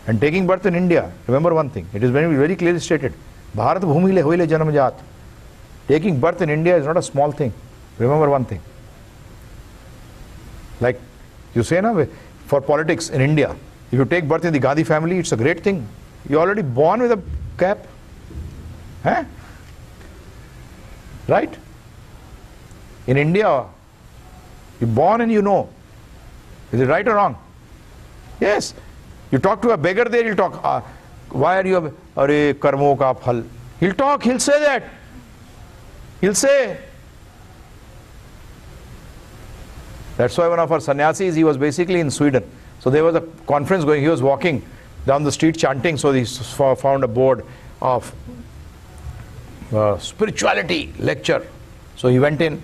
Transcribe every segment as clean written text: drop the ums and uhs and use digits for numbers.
And taking birth in India, remember one thing, it is very, very clearly stated, Bharat bhumile hoile janamjat. Taking birth in India is not a small thing. Remember one thing. Like you say now, for politics in India, if you take birth in the Gandhi family, it's a great thing. You're already born with a cap. Huh? Right? In India, you're born and you know. Is it right or wrong? Yes. You talk to a beggar there, he'll talk, why are you, are karmo ka phal? He'll talk, he'll say that. He'll say. That's why one of our sannyasis, he was basically in Sweden. So there was a conference going, he was walking down the street chanting, so he found a board of spirituality lecture. So he went in.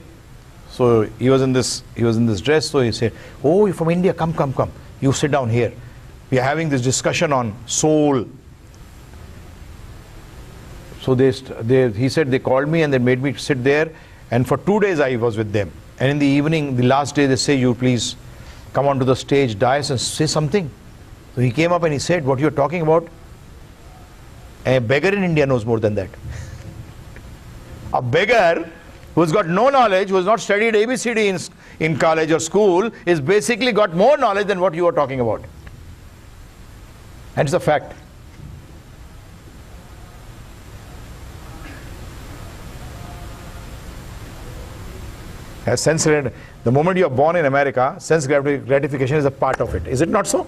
So he was in this dress, so he said, oh, you're from India, come, come, come. You sit down here. We are having this discussion on soul. So he said they called me and they made me sit there, and for 2 days I was with them. And in the evening, the last day, they say, you please come onto the stage, dais, and say something. So he came up and he said, what you're talking about, a beggar in India knows more than that. A beggar who's got no knowledge, who has not studied ABCD in college or school, is basically got more knowledge than what you are talking about. And it's a fact. As sense, the moment you are born in America, sense gratification is a part of it. Is it not so?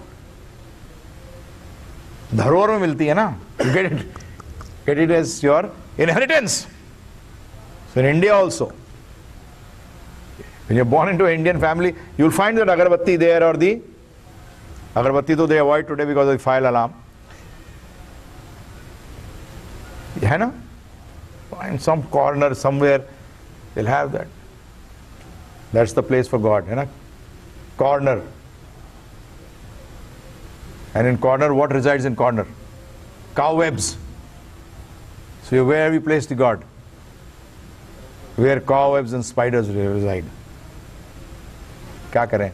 Dharohar mein milti hai na? You get it as your inheritance. So in India also, when you're born into an Indian family, you'll find that agarbatti there, or the agarbatti though they avoid today because of the fire alarm. Hai na? In some corner somewhere, they'll have that. That's the place for God, hai na? Corner. And in corner, what resides in corner? Cobwebs. So where have you placed the God? Where cobwebs and spiders reside. Kya kare?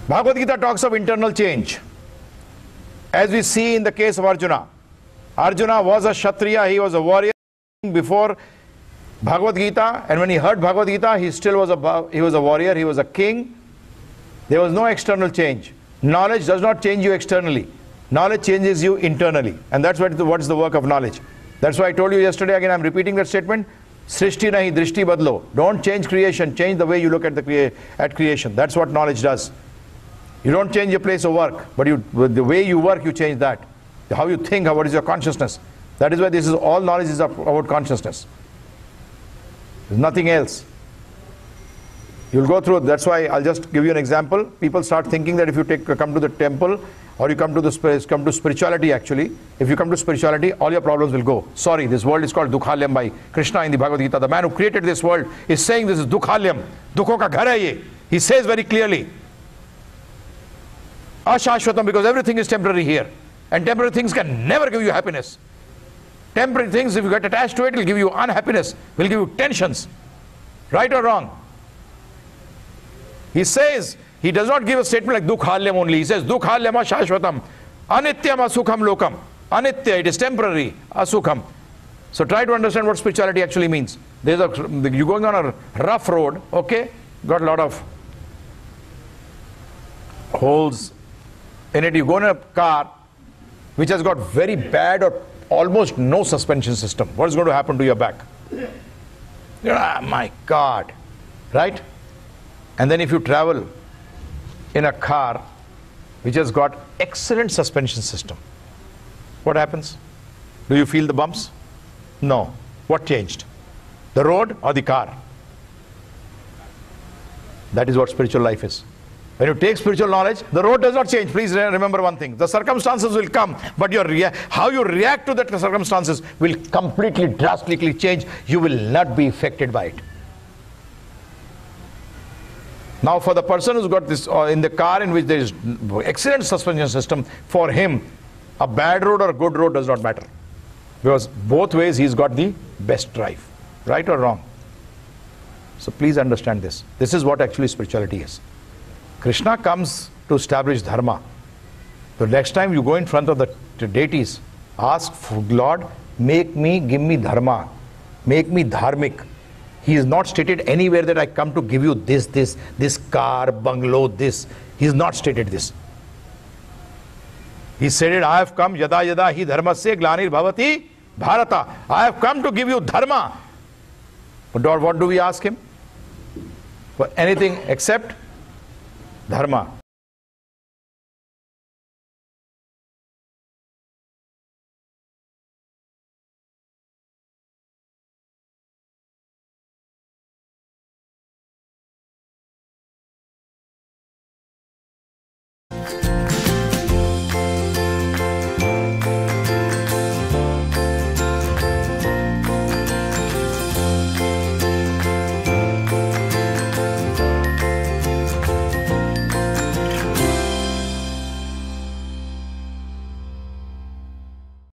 Bhagavad Gita talks of internal change. As we see in the case of Arjuna. Arjuna was a Kshatriya, he was a warrior before Bhagavad Gita, and when he heard Bhagavad Gita, he still was he was a warrior, he was a king. There was no external change. Knowledge does not change you externally. Knowledge changes you internally. And that's what is the work of knowledge. That's why I told you yesterday, again I'm repeating that statement. Srishti nahi, drishti badlo. Don't change creation, change the way you look at creation. That's what knowledge does. You don't change your place of work, but the way you work, you change that. How you think, what is your consciousness. That is why this is all knowledge is about consciousness. There's nothing else. You'll go through, that's why I'll just give you an example. People start thinking that if you come to the temple, or you come to spirituality actually, if you come to spirituality, all your problems will go. Sorry, this world is called Dukhalyam by Krishna in the Bhagavad Gita. The man who created this world is saying this is Dukhalyam. Dukho ka ghar hai ye. He says very clearly. Ashashvatam, because everything is temporary here. And temporary things can never give you happiness. Temporary things, if you get attached to it, will give you unhappiness, will give you tensions. Right or wrong? He says, he does not give a statement like Dukhalyam only. He says, Dukhalyam ashashvatam, anityam asukham lokam. Anitya, it is temporary, asukham. So try to understand what spirituality actually means. You're going on a rough road, okay? Got a lot of holes in it. You go in a car which has got very bad or almost no suspension system. What is going to happen to your back? My God, right? And then if you travel in a car which has got excellent suspension system, what happens? Do you feel the bumps? No. What changed? The road or the car? That is what spiritual life is. When you take spiritual knowledge, the road does not change. Please remember one thing. The circumstances will come, but how you react to the circumstances will completely, drastically change. You will not be affected by it. Now for the person who's got this in the car in which there is excellent suspension system, for him a bad road or a good road does not matter, because both ways he's got the best drive. Right or wrong? So please understand this. This is what actually spirituality is. Krishna comes to establish dharma. So next time you go in front of the deities, ask for Lord, give me dharma, make me dharmic. He is not stated anywhere that I come to give you this car, bungalow, this. He has not stated this. He said it, I have come, yada yada hi dharmasya glanir bhavati bharata. I have come to give you dharma. But what do we ask him? For anything except dharma.